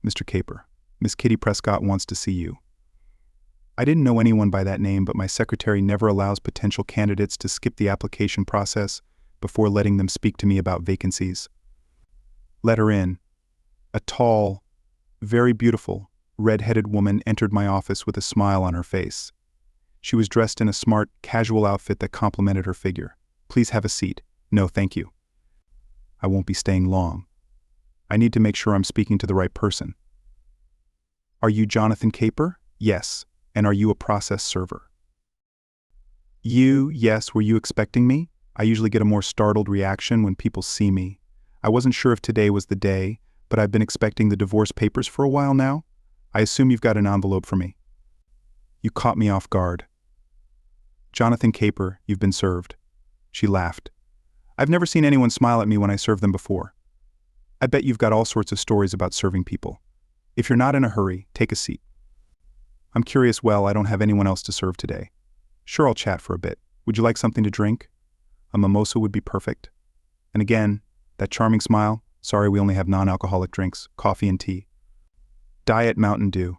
Mr. Caper. Miss Kitty Prescott wants to see you." I didn't know anyone by that name, but my secretary never allows potential candidates to skip the application process before letting them speak to me about vacancies. Let her in. A tall, very beautiful, red-headed woman entered my office with a smile on her face. She was dressed in a smart, casual outfit that complemented her figure. "Please have a seat." "No, thank you. I won't be staying long. I need to make sure I'm speaking to the right person." "Are you Jonathan Caper?" "Yes. And are you a process server?" Yes. Were you expecting me?" I usually get a more startled reaction when people see me. I wasn't sure if today was the day, but I've been expecting the divorce papers for a while now. I assume you've got an envelope for me. You caught me off guard. "Jonathan Caper, you've been served." She laughed. "I've never seen anyone smile at me when I serve them before. I bet you've got all sorts of stories about serving people. If you're not in a hurry, take a seat." "I'm curious. Well, I don't have anyone else to serve today." "Sure, I'll chat for a bit. Would you like something to drink?" "A mimosa would be perfect." And again, that charming smile. "Sorry, we only have non-alcoholic drinks, coffee and tea." "Diet Mountain Dew."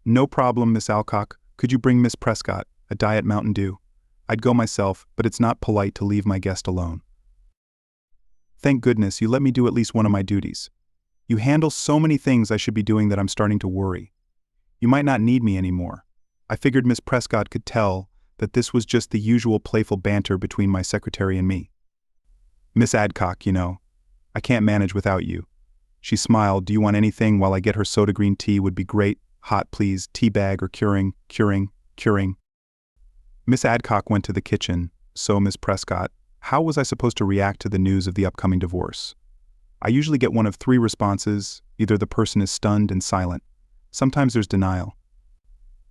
"No problem, Miss Alcock. Could you bring Miss Prescott a Diet Mountain Dew?" "I'd go myself, but it's not polite to leave my guest alone." "Thank goodness you let me do at least one of my duties. You handle so many things I should be doing that I'm starting to worry. You might not need me anymore." I figured Miss Prescott could tell that this was just the usual playful banter between my secretary and me. "Miss Adcock, you know, I can't manage without you." She smiled. "Do you want anything while I get her soda? Green tea would be great. Hot, please. Tea bag or curing. Miss Adcock went to the kitchen. "So, Miss Prescott, how was I supposed to react to the news of the upcoming divorce?" I usually get one of three responses. Either the person is stunned and silent. Sometimes there's denial.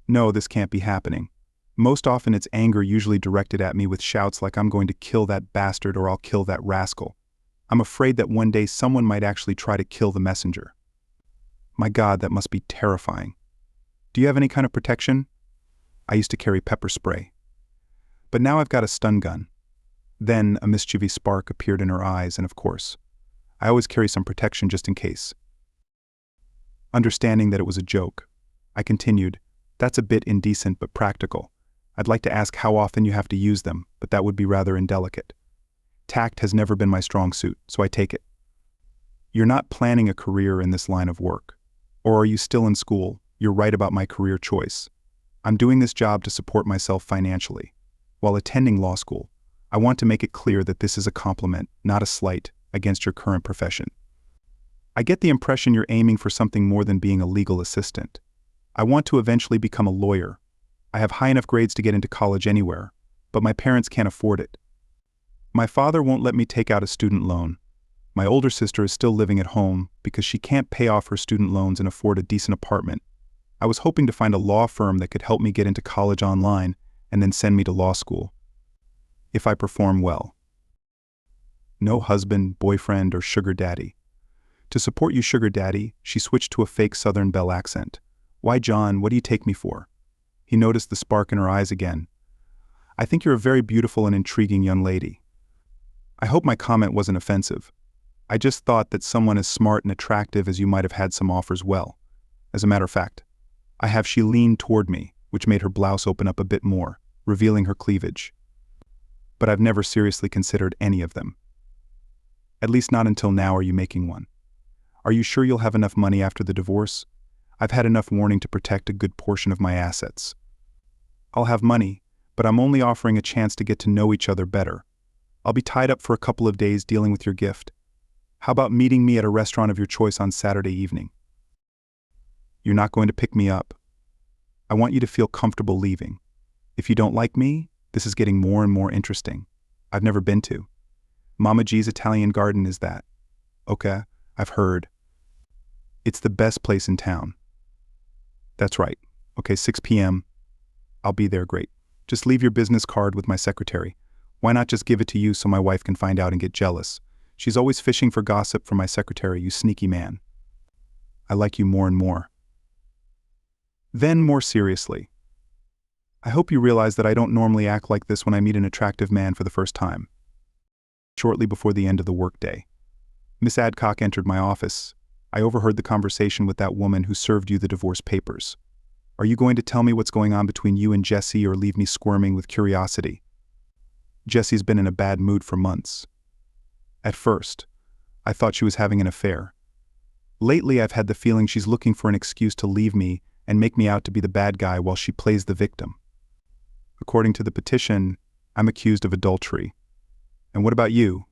"No, this can't be happening." Most often it's anger, usually directed at me with shouts like "I'm going to kill that bastard" or "I'll kill that rascal." I'm afraid that one day someone might actually try to kill the messenger. My God, that must be terrifying. "Do you have any kind of protection?" I used to carry pepper spray. But now I've got a stun gun. Then a mischievous spark appeared in her eyes, and of course, I always carry some protection just in case. Understanding that it was a joke, I continued, "That's a bit indecent but practical. I'd like to ask how often you have to use them, but that would be rather indelicate. Tact has never been my strong suit, so I take it." "You're not planning a career in this line of work. Or are you still in school?" "You're right about my career choice. I'm doing this job to support myself financially. While attending law school, I want to make it clear that this is a compliment, not a slight, against your current profession. I get the impression you're aiming for something more than being a legal assistant. I want to eventually become a lawyer. I have high enough grades to get into college anywhere, but my parents can't afford it. My father won't let me take out a student loan. My older sister is still living at home because she can't pay off her student loans and afford a decent apartment. I was hoping to find a law firm that could help me get into college online and then send me to law school. If I perform well. No husband, boyfriend, or sugar daddy. To support you, sugar daddy, she switched to a fake Southern Belle accent. "Why, John, what do you take me for?" He noticed the spark in her eyes again. "I think you're a very beautiful and intriguing young lady." I hope my comment wasn't offensive. I just thought that someone as smart and attractive as you might have had some offers well. As a matter of fact, she leaned toward me, which made her blouse open up a bit more, revealing her cleavage. But I've never seriously considered any of them. At least not until now. Are you making one? Are you sure you'll have enough money after the divorce? I've had enough warning to protect a good portion of my assets. I'll have money, but I'm only offering a chance to get to know each other better. I'll be tied up for a couple of days dealing with your gift. How about meeting me at a restaurant of your choice on Saturday evening? You're not going to pick me up. I want you to feel comfortable leaving. If you don't like me, this is getting more and more interesting. I've never been to. Mama G's Italian Garden is that. Okay, I've heard. It's the best place in town. That's right. Okay, 6 p.m. I'll be there. Great. Just leave your business card with my secretary. Why not just give it to you so my wife can find out and get jealous? She's always fishing for gossip from my secretary, you sneaky man. I like you more and more. Then more seriously. I hope you realize that I don't normally act like this when I meet an attractive man for the first time. Shortly before the end of the workday, Miss Adcock entered my office. I overheard the conversation with that woman who served you the divorce papers. Are you going to tell me what's going on between you and Jesse or leave me squirming with curiosity? Jesse's been in a bad mood for months. At first, I thought she was having an affair. Lately, I've had the feeling she's looking for an excuse to leave me and make me out to be the bad guy while she plays the victim. According to the petition, I'm accused of adultery. And what about you,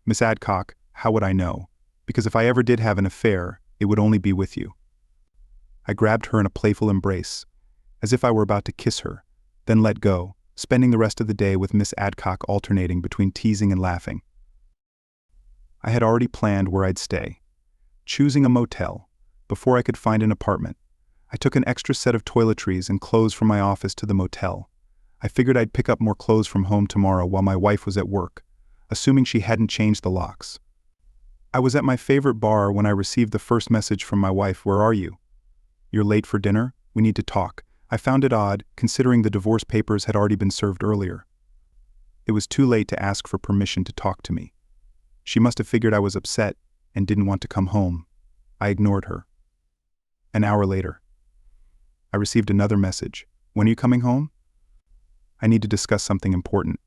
Miss Adcock? How would I know? Because if I ever did have an affair, it would only be with you. I grabbed her in a playful embrace, as if I were about to kiss her, then let go, spending the rest of the day with Miss Adcock alternating between teasing and laughing. I had already planned where I'd stay, choosing a motel. Before I could find an apartment, I took an extra set of toiletries and clothes from my office to the motel. I figured I'd pick up more clothes from home tomorrow while my wife was at work, assuming she hadn't changed the locks. I was at my favorite bar when I received the first message from my wife. Where are you? You're late for dinner? We need to talk. I found it odd, considering the divorce papers had already been served earlier. It was too late to ask for permission to talk to me. She must have figured I was upset and didn't want to come home. I ignored her. An hour later, I received another message. When are you coming home? I need to discuss something important.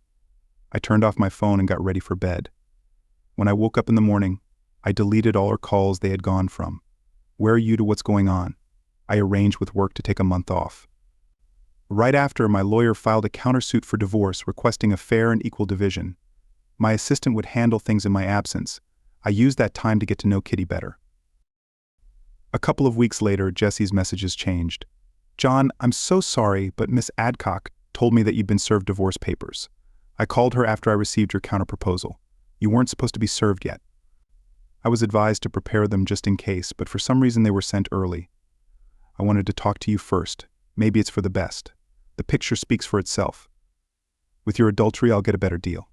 I turned off my phone and got ready for bed. When I woke up in the morning, I deleted all her calls they had gone from. Where are you to what's going on? I arranged with work to take a month off. Right after, my lawyer filed a countersuit for divorce requesting a fair and equal division. My assistant would handle things in my absence. I used that time to get to know Kitty better. A couple of weeks later, Jesse's messages changed. John, I'm so sorry, but Miss Adcock told me that you'd been served divorce papers. I called her after I received your counterproposal. You weren't supposed to be served yet. I was advised to prepare them just in case, but for some reason they were sent early. I wanted to talk to you first. Maybe it's for the best. The picture speaks for itself. With your adultery, I'll get a better deal.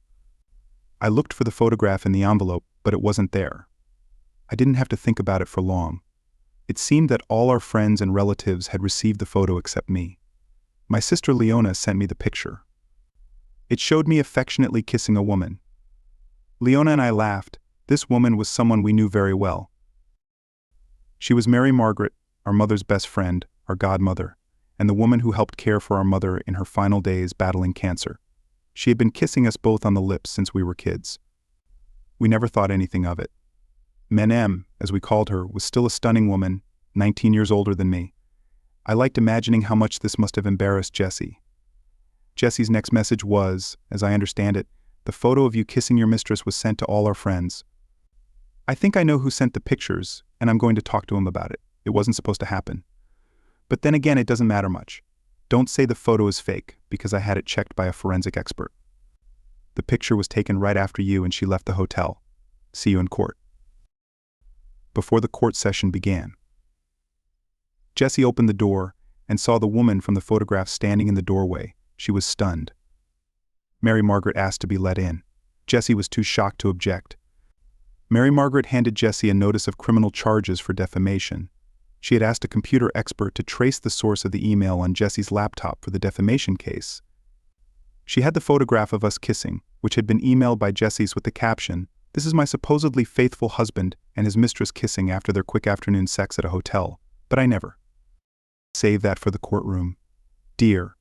I looked for the photograph in the envelope, but it wasn't there. I didn't have to think about it for long. It seemed that all our friends and relatives had received the photo except me. My sister Leona sent me the picture. It showed me affectionately kissing a woman. Leona and I laughed. This woman was someone we knew very well. She was Mary Margaret, our mother's best friend, our godmother, and the woman who helped care for our mother in her final days battling cancer. She had been kissing us both on the lips since we were kids. We never thought anything of it. Menem, as we called her, was still a stunning woman, 19 years older than me. I liked imagining how much this must have embarrassed Jesse. Jesse's next message was, as I understand it, the photo of you kissing your mistress was sent to all our friends. I think I know who sent the pictures, and I'm going to talk to him about it. It wasn't supposed to happen. But then again, it doesn't matter much. Don't say the photo is fake, because I had it checked by a forensic expert. The picture was taken right after you and she left the hotel. See you in court. Before the court session began, Jesse opened the door and saw the woman from the photograph standing in the doorway. She was stunned. Mary Margaret asked to be let in. Jesse was too shocked to object. Mary Margaret handed Jesse a notice of criminal charges for defamation. She had asked a computer expert to trace the source of the email on Jesse's laptop for the defamation case. She had the photograph of us kissing, which had been emailed by Jesse's with the caption, "This is my supposedly faithful husband and his mistress kissing after their quick afternoon sex at a hotel, but I never." Save that for the courtroom. Dear,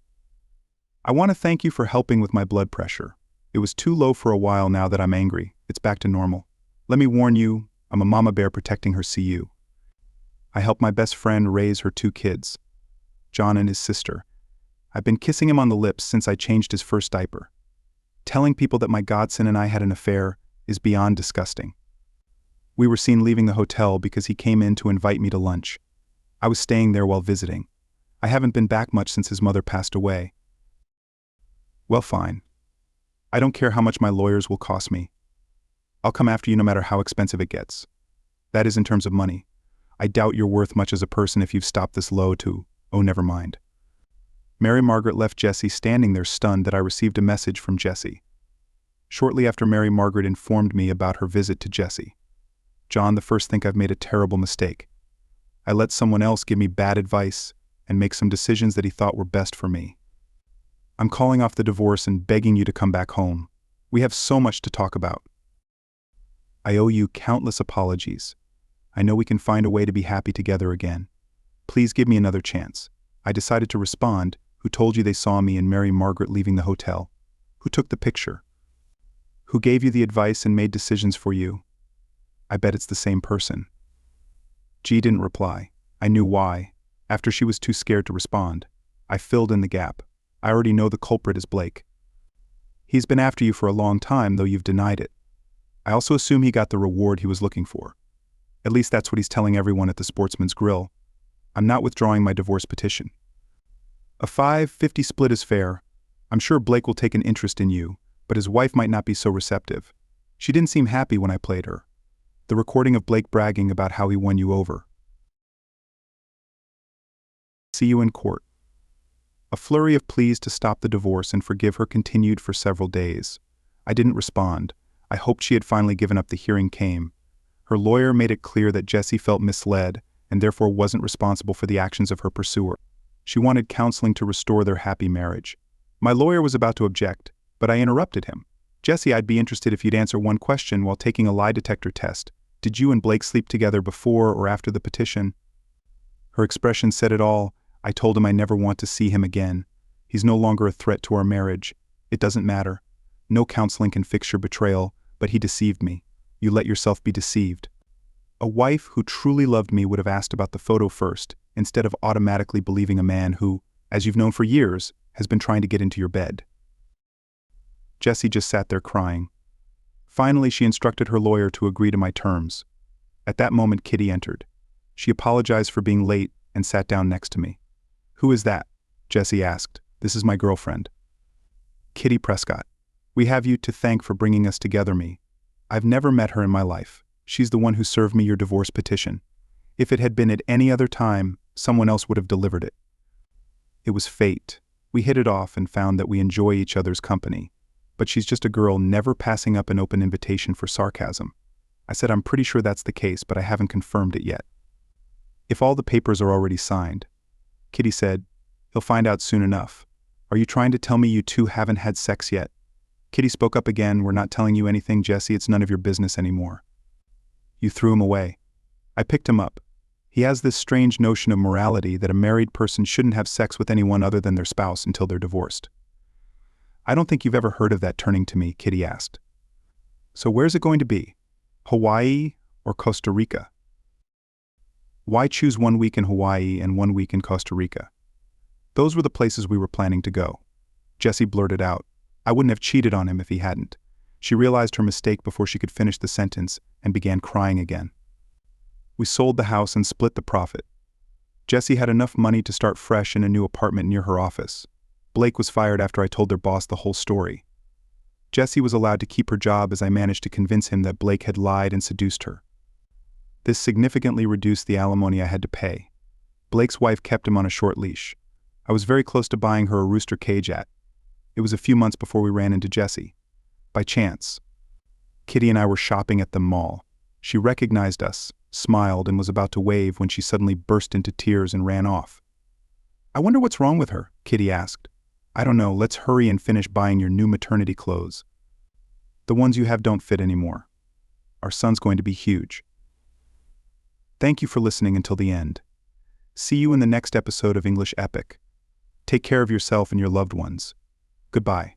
I want to thank you for helping with my blood pressure. It was too low for a while. Now that I'm angry, it's back to normal. Let me warn you, I'm a mama bear protecting her CU. I helped my best friend raise her 2 kids, John and his sister. I've been kissing him on the lips since I changed his first diaper. Telling people that my godson and I had an affair is beyond disgusting. We were seen leaving the hotel because he came in to invite me to lunch. I was staying there while visiting. I haven't been back much since his mother passed away. Well, fine. I don't care how much my lawyers will cost me. I'll come after you no matter how expensive it gets. That is in terms of money. I doubt you're worth much as a person if you've stopped this low to, oh, never mind. Mary Margaret left Jesse standing there stunned that I received a message from Jesse. Shortly after Mary Margaret informed me about her visit to Jesse. John, the first think I've made a terrible mistake. I let someone else give me bad advice and make some decisions that he thought were best for me. I'm calling off the divorce and begging you to come back home. We have so much to talk about. I owe you countless apologies. I know we can find a way to be happy together again. Please give me another chance. I decided to respond. Who told you they saw me and Mary Margaret leaving the hotel? Who took the picture? Who gave you the advice and made decisions for you? I bet it's the same person. G didn't reply. I knew why. After she was too scared to respond, I filled in the gap. I already know the culprit is Blake. He's been after you for a long time, though you've denied it. I also assume he got the reward he was looking for. At least that's what he's telling everyone at the Sportsman's Grill. I'm not withdrawing my divorce petition. A 50-50 split is fair. I'm sure Blake will take an interest in you, but his wife might not be so receptive. She didn't seem happy when I played her. The recording of Blake bragging about how he won you over. See you in court. A flurry of pleas to stop the divorce and forgive her continued for several days. I didn't respond. I hoped she had finally given up. The hearing came. Her lawyer made it clear that Jessie felt misled and therefore wasn't responsible for the actions of her pursuer. She wanted counseling to restore their happy marriage. My lawyer was about to object, but I interrupted him. Jessie, I'd be interested if you'd answer one question while taking a lie detector test. Did you and Blake sleep together before or after the petition? Her expression said it all. I told him I never want to see him again. He's no longer a threat to our marriage. It doesn't matter. No counseling can fix your betrayal, but he deceived me. You let yourself be deceived. A wife who truly loved me would have asked about the photo first, instead of automatically believing a man who, as you've known for years, has been trying to get into your bed. Jessie just sat there crying. Finally, she instructed her lawyer to agree to my terms. At that moment, Kitty entered. She apologized for being late and sat down next to me. Who is that? Jessie asked. This is my girlfriend. Kitty Prescott. We have you to thank for bringing us together. I've never met her in my life. She's the one who served me your divorce petition. If it had been at any other time, someone else would have delivered it. It was fate. We hit it off and found that we enjoy each other's company. But she's just a girl never passing up an open invitation for sarcasm. I said I'm pretty sure that's the case, but I haven't confirmed it yet. If all the papers are already signed. Kitty said, he'll find out soon enough. Are you trying to tell me you two haven't had sex yet? Kitty spoke up again. We're not telling you anything, Jessie. It's none of your business anymore. You threw him away. I picked him up. He has this strange notion of morality that a married person shouldn't have sex with anyone other than their spouse until they're divorced. I don't think you've ever heard of that. Turning to me, Kitty asked. So where's it going to be? Hawaii or Costa Rica? Why choose 1 week in Hawaii and 1 week in Costa Rica? Those were the places we were planning to go. Jessie blurted out. I wouldn't have cheated on him if he hadn't. She realized her mistake before she could finish the sentence and began crying again. We sold the house and split the profit. Jessie had enough money to start fresh in a new apartment near her office. Blake was fired after I told their boss the whole story. Jessie was allowed to keep her job as I managed to convince him that Blake had lied and seduced her. This significantly reduced the alimony I had to pay. Blake's wife kept him on a short leash. I was very close to buying her a rooster cage at. It was a few months before we ran into Jessie. By chance. Kitty and I were shopping at the mall. She recognized us, smiled, and was about to wave when she suddenly burst into tears and ran off. I wonder what's wrong with her, Kitty asked. I don't know, let's hurry and finish buying your new maternity clothes. The ones you have don't fit anymore. Our son's going to be huge. Thank you for listening until the end. See you in the next episode of English Epic. Take care of yourself and your loved ones. Goodbye.